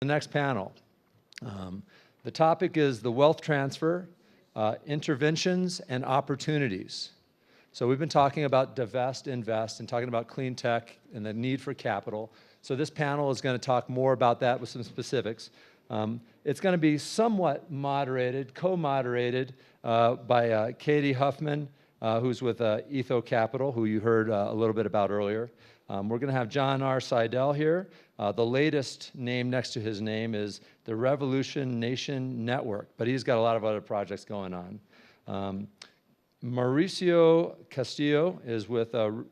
The next panel. The topic is the wealth transfer, interventions, and opportunities. So we've been talking about divest, invest, and talking about clean tech and the need for capital. So this panel is going to talk more about that with some specifics. It's going to be somewhat moderated, co-moderated by Katie Hoffman, who's with Etho Capital, who you heard a little bit about earlier. We're going to have John R. Seydel here. The latest name next to his name is the Revolution Nation Network, but he's got a lot of other projects going on. Mauricio Castillo is with Resco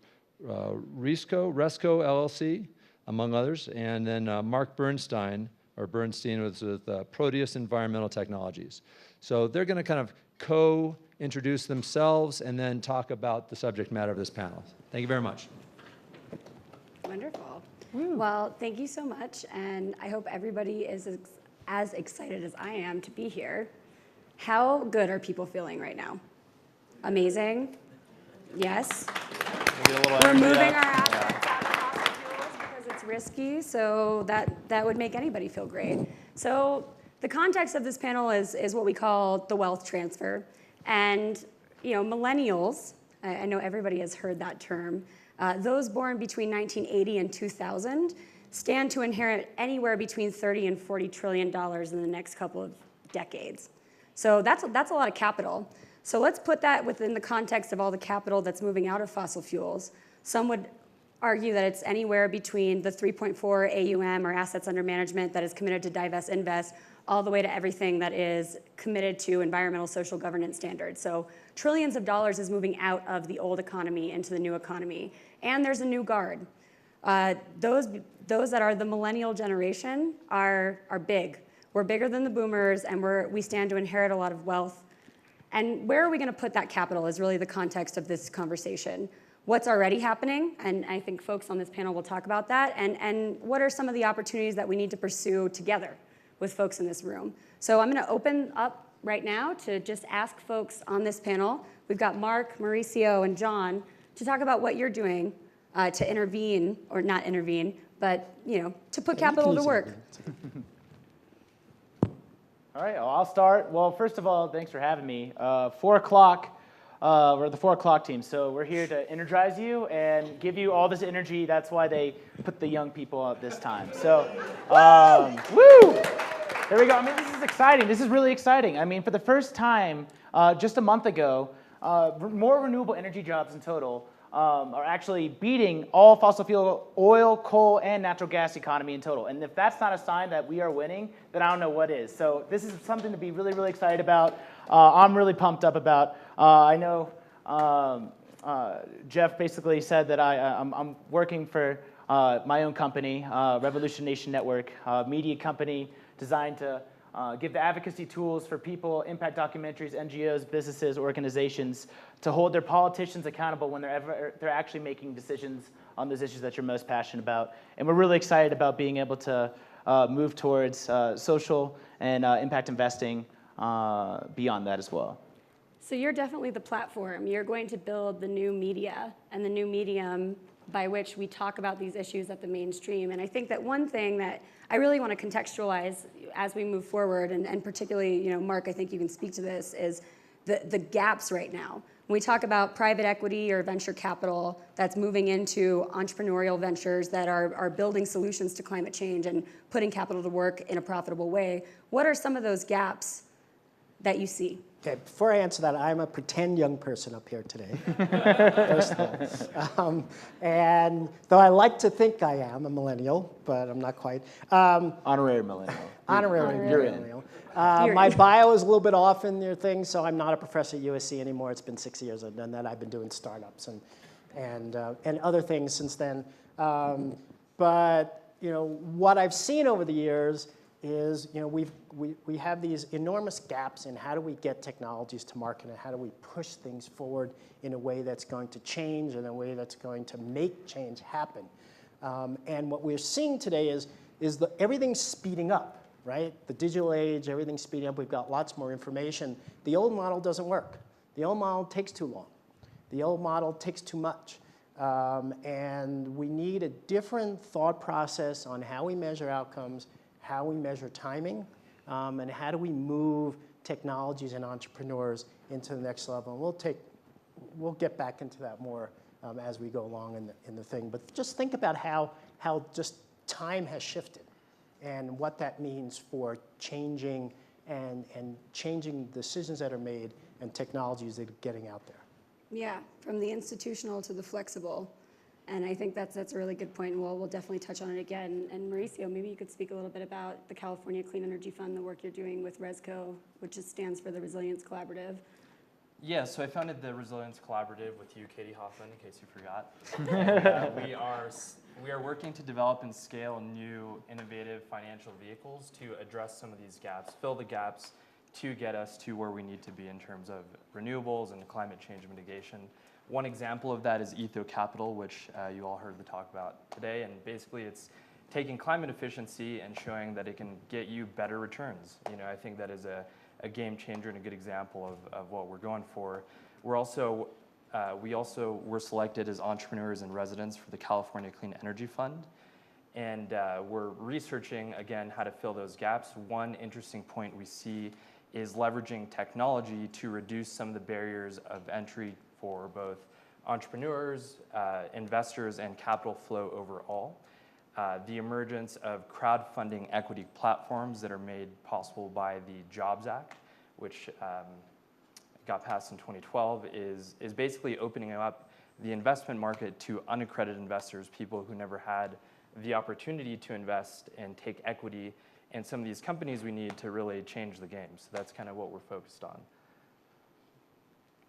LLC, among others, and then Mark Bernstein was with Proteus Environmental Technologies. So they're going to kind of co-introduce themselves and then talk about the subject matter of this panel. Thank you very much. Wonderful. Well, thank you so much, and I hope everybody is as excited as I am to be here. How good are people feeling right now? Amazing? Yes? We're moving our assets out of fossil fuels because it's risky, so that would make anybody feel great. So the context of this panel is what we call the wealth transfer. And millennials, I know everybody has heard that term, those born between 1980 and 2000 stand to inherit anywhere between $30 and $40 trillion in the next couple of decades. So that's a lot of capital. So let's put that within the context of all the capital that's moving out of fossil fuels. Some would argue that it's anywhere between the 3.4 AUM, or assets under management, that is committed to divest, invest, all the way to everything that is committed to environmental, social governance standards. So trillions of dollars is moving out of the old economy into the new economy. And there's a new guard. Those that are the millennial generation are big. We're bigger than the boomers, and we stand to inherit a lot of wealth. And where are we going to put that capital is really the context of this conversation. What's already happening, and I think folks on this panel will talk about that, and what are some of the opportunities that we need to pursue together with folks in this room. So I'm going to open up right now to just ask folks on this panel. We've got Mark, Mauricio, and John to talk about what you're doing to intervene, or not intervene, but to put capital to work. All right, well, I'll start. Well, first of all, thanks for having me. 4 o'clock, we're the 4 o'clock team, so we're here to energize you and give you all this energy. That's why they put the young people out this time. So, woo! There we go. I mean, this is exciting. This is really exciting. I mean, for the first time, just a month ago, more renewable energy jobs in total are actually beating all fossil fuel, oil, coal, and natural gas economy in total. And if that's not a sign that we are winning, then I don't know what is. So this is something to be really, really excited about. I'm really pumped up about. I know Jeff basically said that I'm working for my own company, Revolution Nation Network, a media company designed to give the advocacy tools for people, impact documentaries, NGOs, businesses, organizations, to hold their politicians accountable when they're actually making decisions on those issues that you're most passionate about. And we're really excited about being able to move towards social and impact investing beyond that as well. So you're definitely the platform. You're going to build the new media and the new medium by which we talk about these issues at the mainstream. And I think that one thing that I really want to contextualize as we move forward, and particularly, Mark, I think you can speak to this, is the gaps right now. When we talk about private equity or venture capital that's moving into entrepreneurial ventures that are building solutions to climate change and putting capital to work in a profitable way, what are some of those gaps that you see? Okay, before I answer that, I'm a pretend young person up here today, first of all. And though I like to think I am a millennial, but I'm not quite. Honorary millennial. Honorary You're millennial. My bio is a little bit off in your thing, so I'm not a professor at USC anymore. It's been 6 years I've done that. I've been doing startups and other things since then. But what I've seen over the years is we have these enormous gaps in how do we get technologies to market and how do we push things forward in a way that's going to change, in a way that's going to make change happen. And what we're seeing today is everything's speeding up, right? The digital age, everything's speeding up. We've got lots more information. The old model doesn't work. The old model takes too long. The old model takes too much. And we need a different thought process on how we measure outcomes, how we measure timing, and how do we move technologies and entrepreneurs into the next level. And we'll get back into that more as we go along in the thing. But just think about how just time has shifted and what that means for changing and changing decisions that are made and technologies that are getting out there. Yeah, from the institutional to the flexible. And I think that's a really good point, and we'll definitely touch on it again. And Mauricio, maybe you could speak a little bit about the California Clean Energy Fund, the work you're doing with Resco, which stands for the Resilience Collaborative. Yeah, so I founded the Resilience Collaborative with you, Katie Hoffman, in case you forgot. And, we are working to develop and scale new innovative financial vehicles to address some of these gaps, fill the gaps to get us to where we need to be in terms of renewables and climate change mitigation. One example of that is Etho Capital, which you all heard the talk about today, and basically it's taking climate efficiency and showing that it can get you better returns. You know, I think that is a game changer and a good example of what we're going for. We're also, we were selected as entrepreneurs in residence for the California Clean Energy Fund. And we're researching, again, how to fill those gaps. One interesting point we see is leveraging technology to reduce some of the barriers of entry for both entrepreneurs, investors, and capital flow overall. The emergence of crowdfunding equity platforms that are made possible by the Jobs Act, which got passed in 2012, is basically opening up the investment market to unaccredited investors, people who never had the opportunity to invest and take equity in some of these companies we need to really change the game. So that's kind of what we're focused on.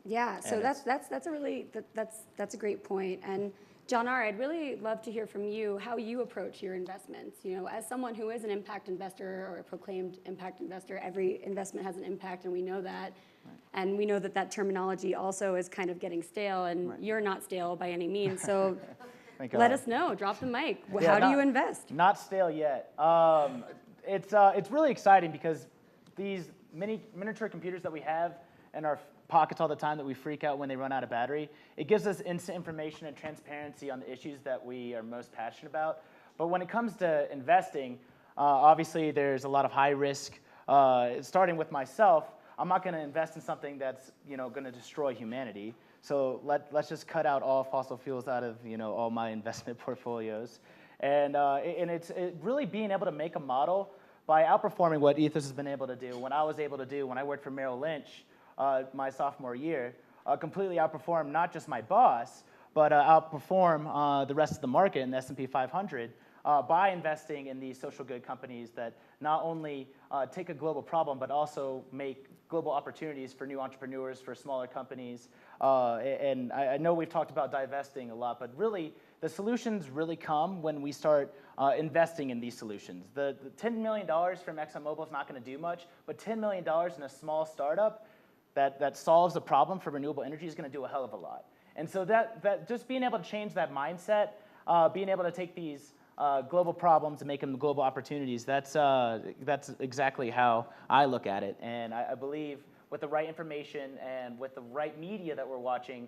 Yeah, so that's a great point. And John R., I'd really love to hear from you how you approach your investments. You know, as someone who is an impact investor or a proclaimed impact investor, every investment has an impact, and we know that. Right. And we know that terminology also is kind of getting stale, and right. You're not stale by any means. So let us know. Drop the mic. Yeah, how do you invest? Not stale yet. It's really exciting because these miniature computers that we have in our pockets all the time that we freak out when they run out of battery, it gives us instant information and transparency on the issues that we are most passionate about. But when it comes to investing, obviously there's a lot of high risk. Starting with myself, I'm not going to invest in something that's going to destroy humanity. So let's just cut out all fossil fuels out of all my investment portfolios. And it's really being able to make a model by outperforming what Ethos has been able to do. When I was able to do when I worked for Merrill Lynch my sophomore year, completely outperform not just my boss, but outperform the rest of the market in the S&P 500 by investing in these social good companies that not only take a global problem, but also make global opportunities for new entrepreneurs, for smaller companies. And I know we've talked about divesting a lot, but really the solutions really come when we start investing in these solutions. The $10 million from ExxonMobil is not going to do much, but $10 million in a small startup that solves a problem for renewable energy is going to do a hell of a lot. And so that just being able to change that mindset, being able to take these global problems and make them global opportunities, that's exactly how I look at it. And I believe with the right information and with the right media that we're watching,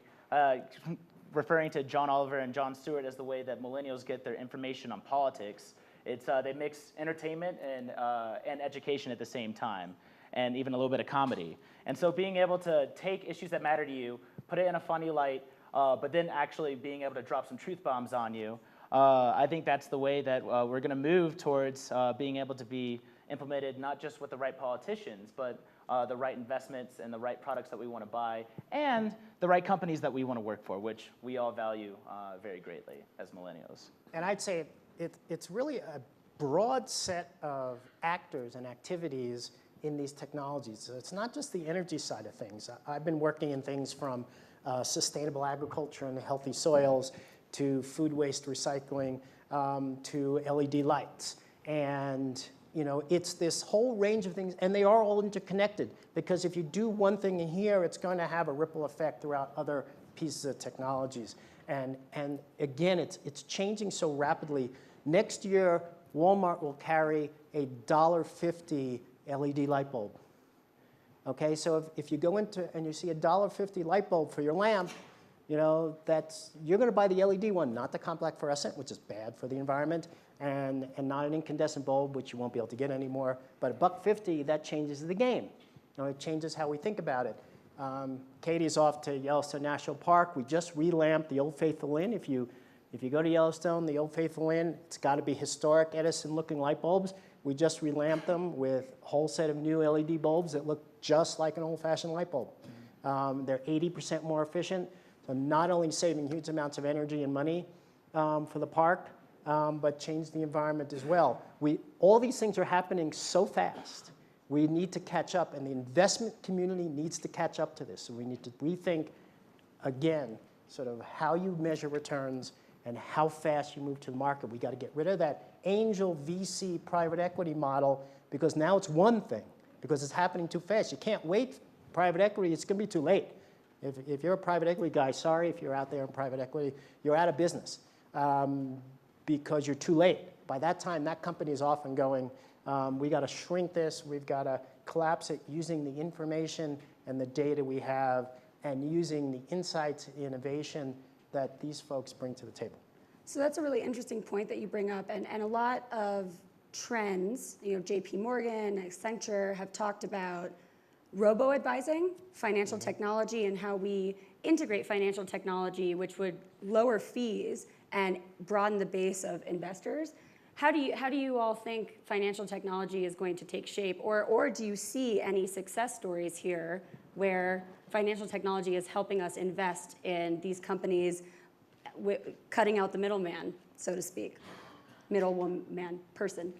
referring to John Oliver and Jon Stewart as the way that millennials get their information on politics, they mix entertainment and education at the same time, and even a little bit of comedy. And so being able to take issues that matter to you, put it in a funny light, but then actually being able to drop some truth bombs on you, I think that's the way that we're going to move towards being able to be implemented not just with the right politicians, but the right investments and the right products that we want to buy, and the right companies that we want to work for, which we all value very greatly as millennials. And I'd say it's really a broad set of actors and activities in these technologies. So it's not just the energy side of things. I've been working in things from sustainable agriculture and healthy soils to food waste recycling to LED lights. And it's this whole range of things, and they are all interconnected, because if you do one thing in here, it's going to have a ripple effect throughout other pieces of technologies. And again, it's changing so rapidly. Next year, Walmart will carry a $1.50 LED light bulb. Okay, so if you go into and you see a $1.50 light bulb for your lamp, you're going to buy the LED one, not the compact fluorescent, which is bad for the environment, and not an incandescent bulb, which you won't be able to get anymore, but $1.50, that changes the game. It changes how we think about it. Katie's off to Yellowstone National Park. We just relamped the Old Faithful Inn. If you go to Yellowstone, the Old Faithful Inn, it's got to be historic Edison-looking light bulbs. We just relamped them with a whole set of new LED bulbs that look just like an old-fashioned light bulb. They're 80% more efficient, so not only saving huge amounts of energy and money for the park, but change the environment as well. All these things are happening so fast. We need to catch up, and the investment community needs to catch up to this. So we need to rethink, again, sort of how you measure returns and how fast you move to the market. We got to get rid of that angel VC private equity model, because now it's one thing, because it's happening too fast. You can't wait. Private equity, it's going to be too late. If you're a private equity guy, sorry if you're out there in private equity, you're out of business because you're too late. By that time, that company is off and going. We got to shrink this. We've got to collapse it using the information and the data we have and using the insights and innovation that these folks bring to the table. So that's a really interesting point that you bring up, and a lot of trends, JP Morgan, Accenture have talked about robo-advising, financial technology, and how we integrate financial technology, which would lower fees and broaden the base of investors. How do you all think financial technology is going to take shape, or do you see any success stories here where financial technology is helping us invest in these companies, cutting out the middleman, so to speak, middleman person?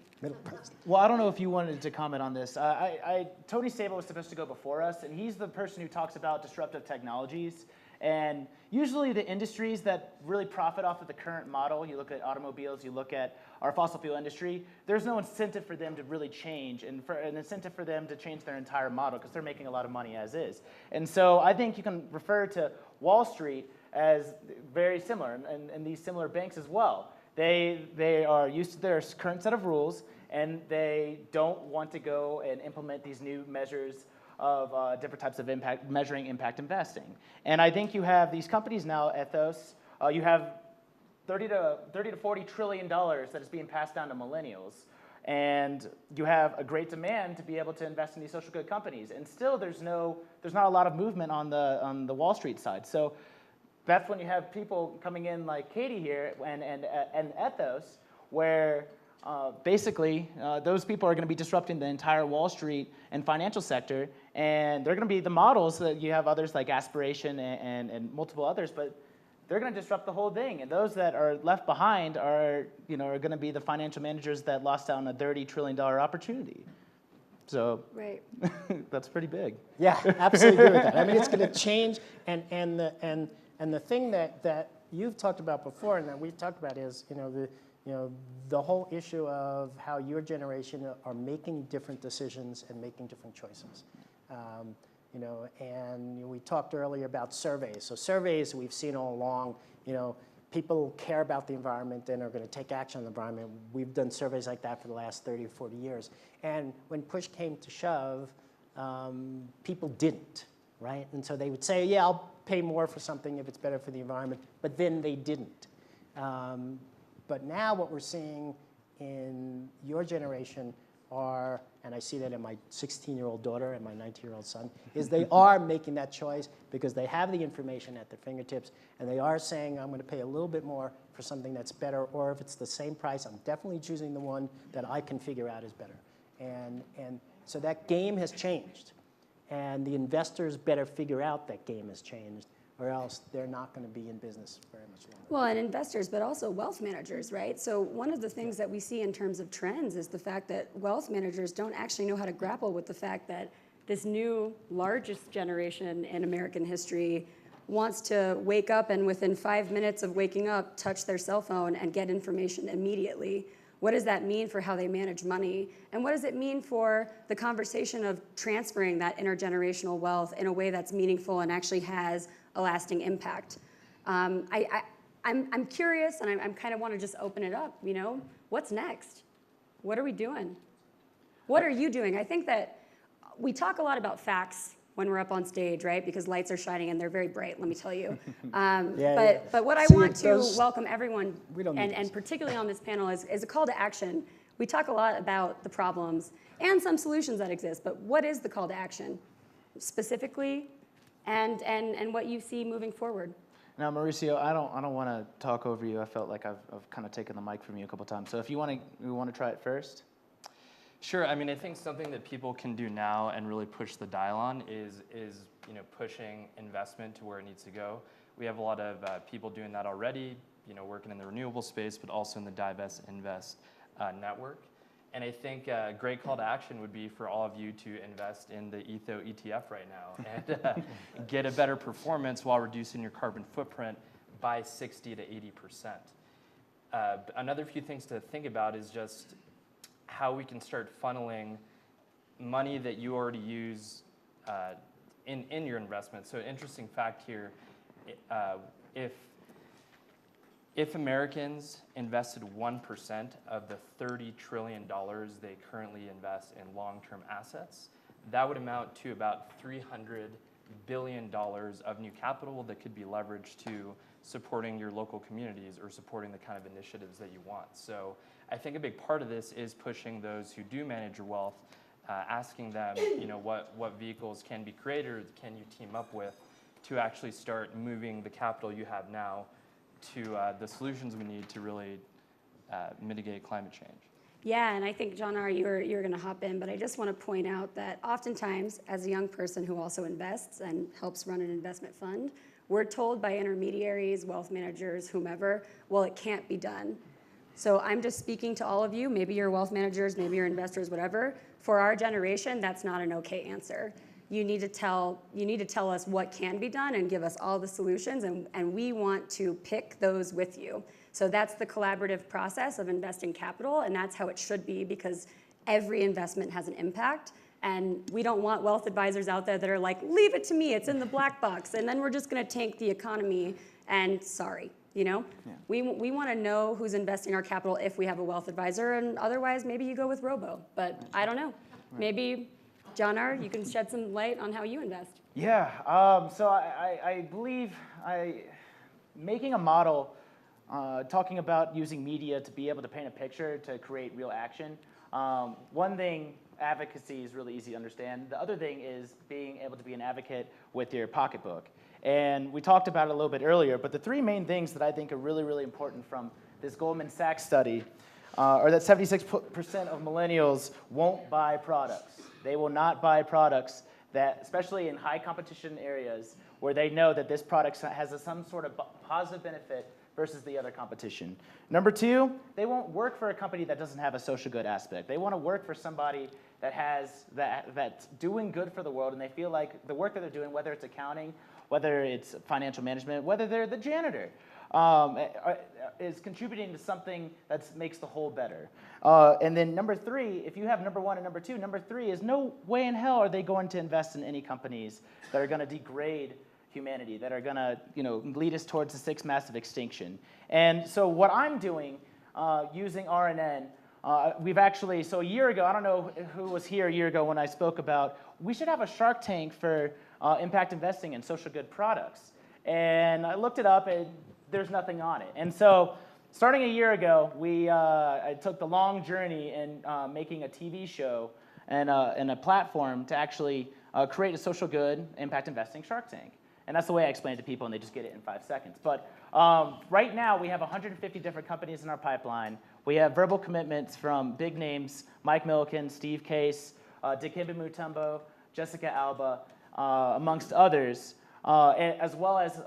Well, I don't know if you wanted to comment on this. Tony Seydel was supposed to go before us, and he's the person who talks about disruptive technologies. And usually the industries that really profit off of the current model, you look at automobiles, you look at our fossil fuel industry, there's no incentive for them to really change, and for an incentive for them to change their entire model, because they're making a lot of money as is. And so I think you can refer to Wall Street as very similar, and these similar banks as well. They are used to their current set of rules, and they don't want to go and implement these new measures of different types of measuring impact investing. And I think you have these companies now, Ethos, you have $30 to $40 trillion that is being passed down to millennials. And you have a great demand to be able to invest in these social good companies. And still there's not a lot of movement on the Wall Street side. So that's when you have people coming in like Katie here and Ethos, where basically those people are going to be disrupting the entire Wall Street and financial sector, and they're going to be the models that you have others like Aspiration and multiple others, but they're going to disrupt the whole thing. And those that are left behind are going to be the financial managers that lost out on a $30 trillion opportunity. So right. That's pretty big. Yeah, absolutely agree with that. I mean, it's going to change, and the thing that you've talked about before and that we've talked about is the whole issue of how your generation are making different decisions and making different choices. And we talked earlier about surveys. So surveys we've seen all along, people care about the environment and are going to take action on the environment. We've done surveys like that for the last 30 or 40 years. And when push came to shove, people didn't, right? And so they would say, yeah, I'll pay more for something if it's better for the environment, but then they didn't. But now what we're seeing in your generation are, and I see that in my 16-year-old daughter and my 19-year-old son, is they are making that choice because they have the information at their fingertips, and they are saying, I'm going to pay a little bit more for something that's better, or if it's the same price, I'm definitely choosing the one that I can figure out is better. And so that game has changed, and the investors better figure out that game has changed, or else they're not going to be in business very much longer. Well, and investors, but also wealth managers, right? So one of the things that we see in terms of trends is the fact that wealth managers don't actually know how to grapple with the fact that this new largest generation in American history wants to wake up and within 5 minutes of waking up, touch their cell phone and get information immediately. What does that mean for how they manage money? And what does it mean for the conversation of transferring that intergenerational wealth in a way that's meaningful and actually has a lasting impact? I'm curious, and I kind of want to just open it up. What's next? What are we doing? What are you doing? I think that we talk a lot about facts when we're up on stage, right? Because lights are shining and they're very bright, let me tell you. Yeah. But what I See, want to those- welcome everyone, We don't need and those. particularly on this panel, is a call to action. We talk a lot about the problems and some solutions that exist, but what is the call to action specifically, and what you see moving forward? Now, Mauricio, I don't want to talk over you. I felt like I've kind of taken the mic from you a couple times. So if you want to try it first. Sure. I mean, I think something that people can do now and really push the dial on is pushing investment to where it needs to go. We have a lot of people doing that already, working in the renewable space, but also in the Divest Invest network. And I think a great call to action would be for all of you to invest in the Etho ETF right now and get a better performance while reducing your carbon footprint by 60 to 80%. Another few things to think about is just how we can start funneling money that you already use in your investment. So interesting fact here, if Americans invested 1% of the $30 trillion they currently invest in long-term assets, that would amount to about $300 billion of new capital that could be leveraged to supporting your local communities or supporting the kind of initiatives that you want. So I think a big part of this is pushing those who do manage your wealth, asking them, what vehicles can be created or can you team up with to actually start moving the capital you have now to the solutions we need to really mitigate climate change. Yeah, and I think, John R., you're going to hop in, but I just want to point out that oftentimes, as a young person who also invests and helps run an investment fund, we're told by intermediaries, wealth managers, whomever, well, it can't be done. So I'm just speaking to all of you, maybe you're wealth managers, maybe you're investors, whatever. For our generation, that's not an okay answer. You need to tell us what can be done and give us all the solutions, and we want to pick those with you. So that's the collaborative process of investing capital, and that's how it should be, because every investment has an impact. And we don't want wealth advisors out there that are like, leave it to me, it's in the black box, and then we're just going to tank the economy, and sorry. Yeah. We want to know who's investing our capital if we have a wealth advisor, and otherwise maybe you go with Robo. But I don't know. Maybe, John R., you can shed some light on how you invest. Yeah, so I believe making a model, talking about using media to be able to paint a picture to create real action. One thing, advocacy is really easy to understand. The other thing is being able to be an advocate with your pocketbook. And we talked about it a little bit earlier, but the three main things that I think are really, really important from this Goldman Sachs study are that 76% of millennials won't buy products. They will not buy products that, especially in high competition areas, where they know that this product has some sort of positive benefit versus the other competition. Number two, they won't work for a company that doesn't have a social good aspect. They want to work for somebody that's doing good for the world, and they feel like the work that they're doing, whether it's accounting, whether it's financial management, whether they're the janitor, is contributing to something that makes the whole better. And then number three, if you have number one and number two, number three is no way in hell are they going to invest in any companies that are going to degrade humanity, that are going to lead us towards the sixth massive extinction. And so what I'm doing using RNN, we've actually, so a year ago, I don't know who was here a year ago when I spoke about, we should have a Shark Tank for impact investing in social good products. And I looked it up, and there's nothing on it. And so starting a year ago, I took the long journey in making a TV show and a platform to actually create a social good impact investing Shark Tank. And that's the way I explain it to people, and they just get it in 5 seconds. But right now, we have 150 different companies in our pipeline. We have verbal commitments from big names, Mike Milliken, Steve Case, Dikembe Mutombo, Jessica Alba, amongst others, as well as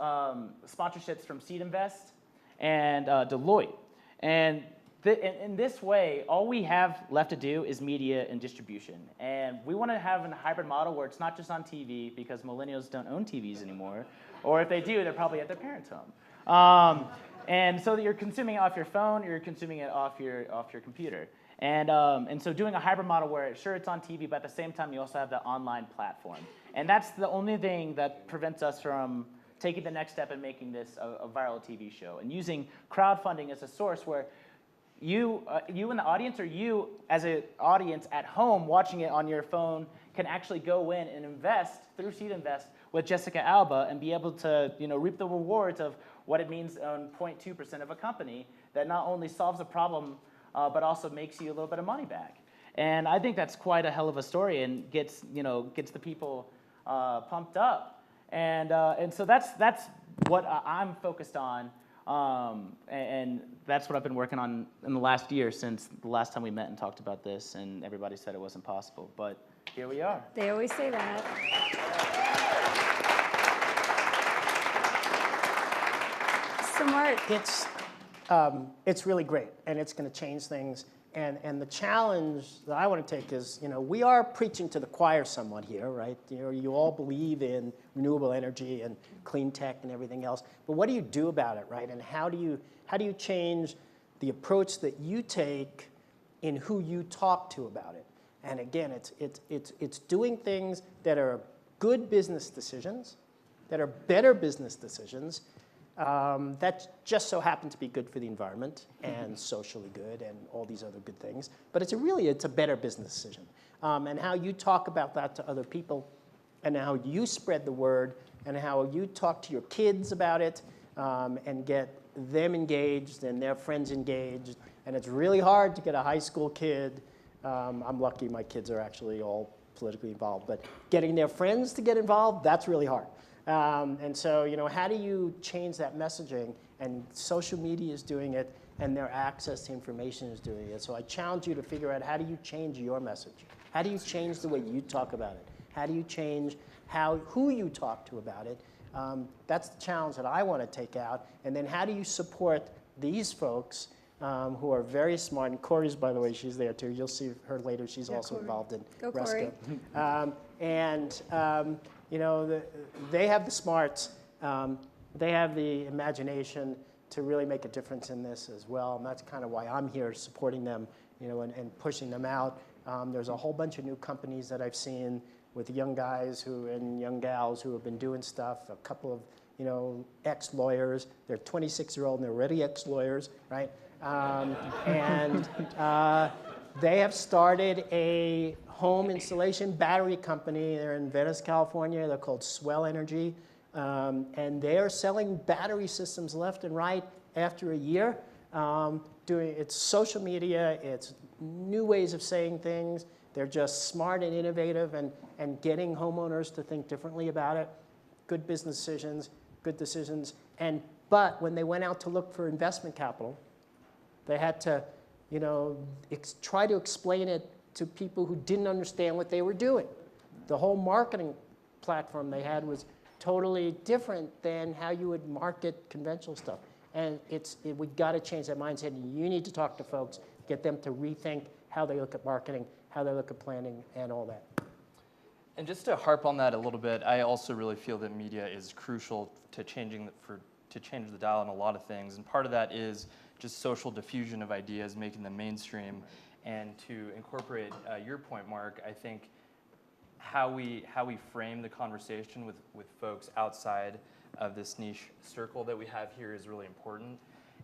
sponsorships from Seed Invest and Deloitte. And in this way, all we have left to do is media and distribution. And we want to have a hybrid model where it's not just on TV, because millennials don't own TVs anymore. Or if they do, they're probably at their parents' home. And so that you're consuming it off your phone, or you're consuming it off your computer. And so doing a hybrid model where, sure, it's on TV, but at the same time, you also have the online platform. And that's the only thing that prevents us from taking the next step and making this a viral TV show. And using crowdfunding as a source where you in the audience, or you as an audience at home watching it on your phone, can actually go in and invest through Seed Invest with Jessica Alba and be able to reap the rewards of what it means on 0.2% of a company that not only solves a problem but also makes you a little bit of money back. And I think that's quite a hell of a story and gets the people pumped up. And so that's what I'm focused on. And that's what I've been working on in the last year since the last time we met and talked about this, and everybody said it wasn't possible, but here we are. They always say that. So Mark, It's really great, and it's going to change things. And the challenge that I want to take is, we are preaching to the choir somewhat here, right? You all believe in renewable energy and clean tech and everything else, but what do you do about it, right? And how do you change the approach that you take in who you talk to about it? And again, it's doing things that are good business decisions, that are better business decisions, that just so happen to be good for the environment and socially good and all these other good things. But it's a better business decision. And how you talk about that to other people, and how you spread the word, and how you talk to your kids about it, and get them engaged and their friends engaged. And it's really hard to get a high school kid. I'm lucky my kids are actually all politically involved, but getting their friends to get involved, that's really hard. And so, how do you change that messaging? And social media is doing it, and their access to information is doing it. So I challenge you to figure out, how do you change your message? How do you change the way you talk about it? How do you change who you talk to about it? That's the challenge that I want to take out. And then how do you support these folks who are very smart? And Corey's, by the way, she's there too. You'll see her later. She's also Corey. involved in Go, Resco. Corey. They have the smarts. They have the imagination to really make a difference in this as well. And that's kind of why I'm here supporting them, and pushing them out. There's a whole bunch of new companies that I've seen with young guys and young gals who have been doing stuff. A couple of, ex-lawyers. They're 26-year-old and they're already ex-lawyers, right? They have started a home installation battery company. They're in Venice, California. They're called Swell Energy. And they are selling battery systems left and right after a year. It's social media, it's new ways of saying things. They're just smart and innovative and getting homeowners to think differently about it. Good business decisions, good decisions. But when they went out to look for investment capital, they had to, try to explain it to people who didn't understand what they were doing. The whole marketing platform they had was totally different than how you would market conventional stuff. And we've got to change that mindset. You need to talk to folks, get them to rethink how they look at marketing, how they look at planning, and all that. And just to harp on that a little bit, I also really feel that media is crucial to change the dial on a lot of things. And part of that is just social diffusion of ideas, making them mainstream. And to incorporate your point, Mark, I think how we frame the conversation with folks outside of this niche circle that we have here is really important.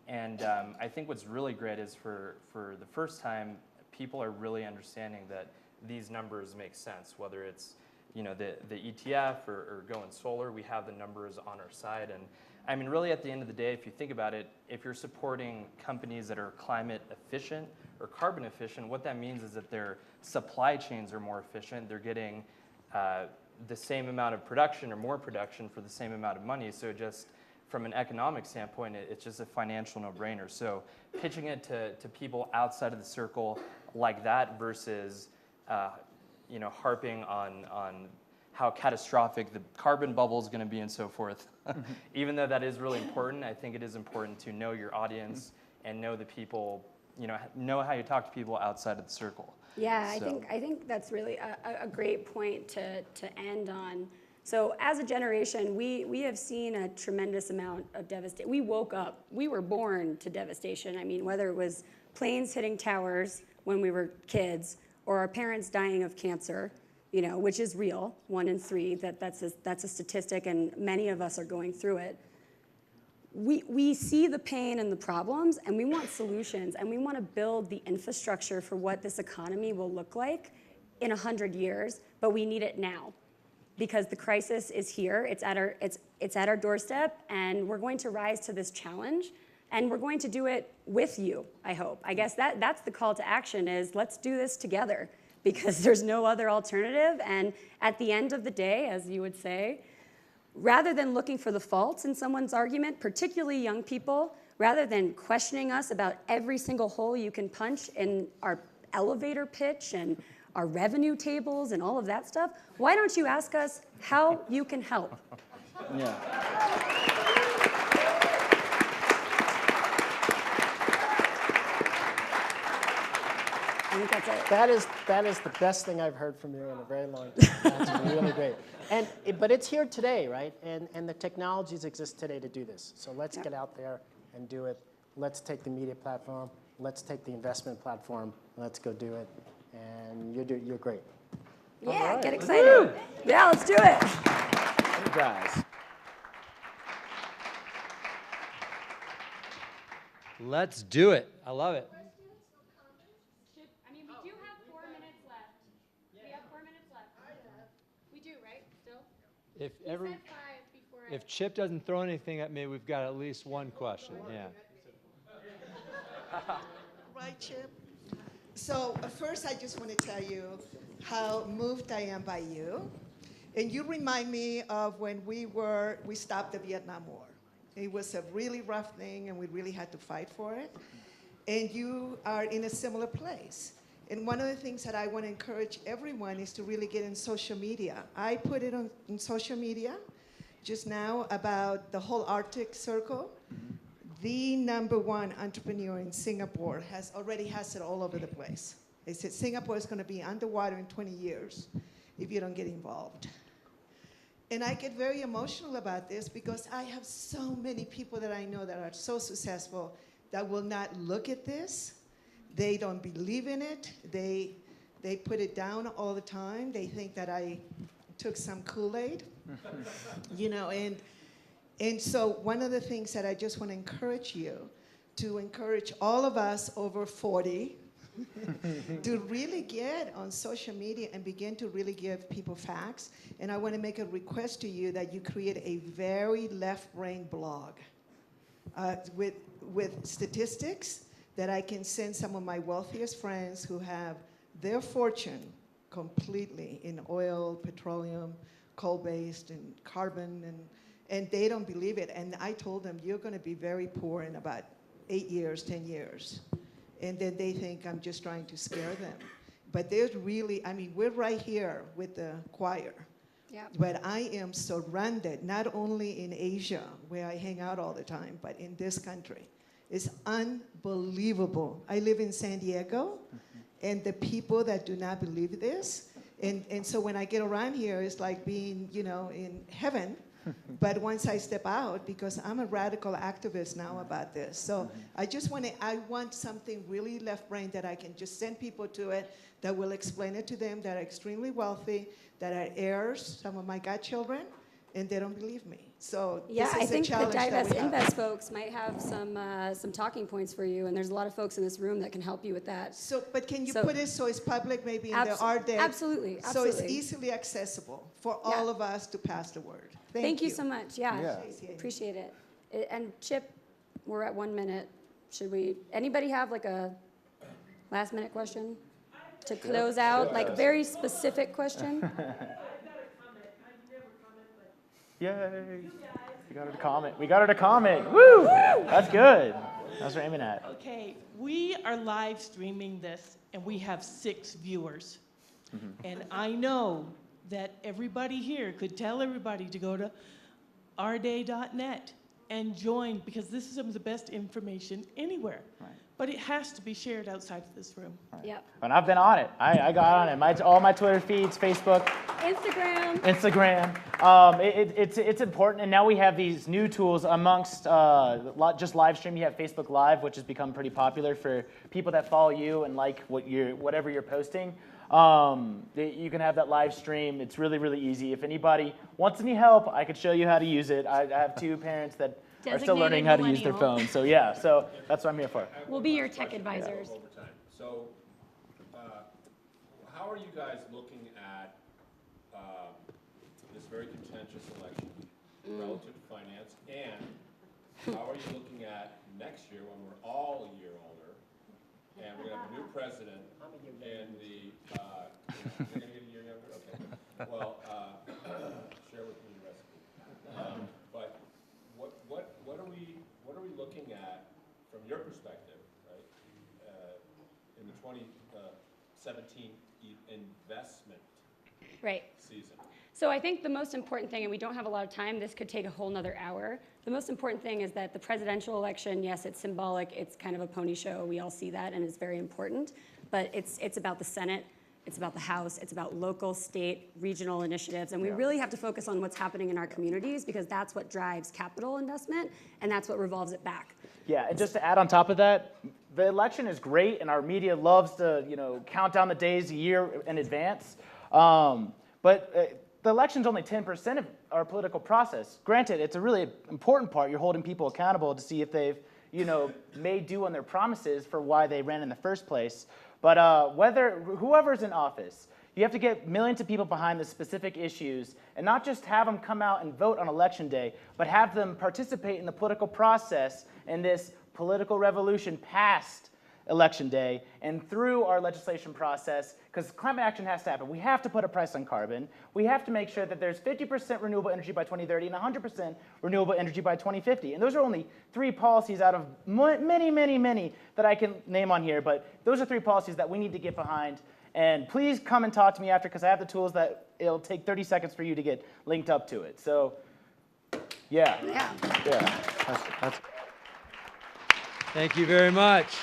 And I think what's really great is for the first time, people are really understanding that these numbers make sense, whether it's the ETF or going solar. We have the numbers on our side. And I mean, really at the end of the day, if you think about it, if you're supporting companies that are climate efficient or carbon efficient, what that means is that their supply chains are more efficient. They're getting the same amount of production or more production for the same amount of money. So just from an economic standpoint, it's just a financial no-brainer. So pitching it to people outside of the circle like that versus harping on how catastrophic the carbon bubble is going to be and so forth. Even though that is really important, I think it is important to know your audience and know the people, know how you talk to people outside of the circle. Yeah, so. I think that's really a great point to end on. So as a generation, we have seen a tremendous amount of devastation. We woke up, we were born to devastation. I mean, whether it was planes hitting towers when we were kids, or our parents dying of cancer, which is real, 1 in 3, that's a statistic, and many of us are going through it. we see the pain and the problems, and we want solutions, and we want to build the infrastructure for what this economy will look like in 100 years, but we need it now because the crisis is here. It's at our doorstep, and we're going to rise to this challenge, and we're going to do it with you, I hope. I guess that's the call to action is let's do this together because there's no other alternative, and at the end of the day, as you would say, rather than looking for the faults in someone's argument, particularly young people, rather than questioning us about every single hole you can punch in our elevator pitch and our revenue tables and all of that stuff, why don't you ask us how you can help? Yeah. I think that's it. That is the best thing I've heard from you in a very long time. That's really great. But it's here today, right? And the technologies exist today to do this. So let's get out there and do it. Let's take the media platform. Let's take the investment platform. Let's go do it. And you're great. Yeah, right. get excited. Woo! Yeah, let's do it. You guys. Let's do it. I love it. I mean, we do have 4 minutes left. We have 4 minutes left. We do, right? Still? If Chip doesn't throw anything at me, we've got at least one question. Yeah. Right, Chip? So first, I just want to tell you how moved I am by you. And you remind me of when we stopped the Vietnam War. It was a really rough thing, and we really had to fight for it. And you are in a similar place. And one of the things that I want to encourage everyone is to really get in social media. I put it on social media just now about the whole Arctic Circle. The #1 entrepreneur in Singapore already has it all over the place. They said Singapore is going to be underwater in 20 years if you don't get involved. And I get very emotional about this because I have so many people that I know that are so successful that will not look at this. They don't believe in it. They put it down all the time. They think that I took some Kool-Aid, and so one of the things that I just want to encourage you, to encourage all of us over 40, to really get on social media and begin to really give people facts. And I want to make a request to you that you create a very left-brain blog with statistics that I can send some of my wealthiest friends who have their fortune completely in oil, petroleum, coal-based, and carbon, and they don't believe it. And I told them, you're going to be very poor in about 8 years, 10 years. And then they think I'm just trying to scare them. But there's really, I mean, we're right here with the choir. Yeah. But I am surrounded, not only in Asia, where I hang out all the time, but in this country. It's unbelievable. I live in San Diego, and the people that do not believe this, and so when I get around here, it's like being, in heaven. But once I step out, because I'm a radical activist now about this, so I want something really left-brain that I can just send people to it, that will explain it to them, that are extremely wealthy, that are heirs, some of my godchildren, and they don't believe me. So Yeah, this I is think a the challenge that Divest we have. Invest folks might have some talking points for you, and there's a lot of folks in this room that can help you with that. So, but can you So- put it so it's public, maybe in the AREDAY? Absolutely, So it's absolutely. easily accessible for Yeah. all of us to pass the word. Thank you so much. Yeah, Yeah. appreciate it. And Chip, we're at 1 minute. Anybody have like a last minute question to close out? Like very specific question? Yay. We got her to comment. We got her to comment. Woo! That's good. That's what we're aiming at. Okay, we are live streaming this, and we have 6 viewers. And I know that everybody here could tell everybody to go to areday.net and join, because this is some of the best information anywhere. Right. But it has to be shared outside of this room. Yep. And I've been on it. I got on it. All my Twitter feeds, Facebook, Instagram. It's important, and now we have these new tools amongst just live stream. You have Facebook Live, which has become pretty popular for people that follow you and like whatever you're posting. You can have that live stream. It's really, really easy. If anybody wants any help, I could show you how to use it. I have 2 parents that are still learning how to use their Designated phones. So yeah, so that's what I'm here for. We'll be your tech advisors. Overtime. So, how are you guys looking at this very contentious election relative to finance, and how are you looking at next year when we're all a year older, and we're gonna have a new president, and the you're gonna get a year younger? Okay. Well, share with me the recipe. But what are we looking at from your perspective, right? In the 2017 investment Right. season. So I think the most important thing, and we don't have a lot of time, this could take a whole nother hour. The most important thing is that the presidential election, yes, it's symbolic, it's kind of a pony show, we all see that, and it's very important, but it's about the Senate, it's about the House, it's about local, state, regional initiatives, and we really have to focus on what's happening in our communities because that's what drives capital investment, and that's what revolves it back. Yeah, and just to add on top of that, the election is great, and our media loves to, count down the days a year in advance. But the election's only 10% of our political process. Granted, it's a really important part. You're holding people accountable to see if they've, made due on their promises for why they ran in the first place. But whoever's in office, you have to get millions of people behind the specific issues and not just have them come out and vote on election day, but have them participate in the political process in this political revolution past election day and through our legislation process, because climate action has to happen. We have to put a price on carbon. We have to make sure that there's 50% renewable energy by 2030 and 100% renewable energy by 2050. And those are only 3 policies out of many, many, many that I can name on here, but those are 3 policies that we need to get behind. And please come and talk to me after, because I have the tools that it'll take 30 seconds for you to get linked up to it. So, yeah. Yeah. That's Thank you very much.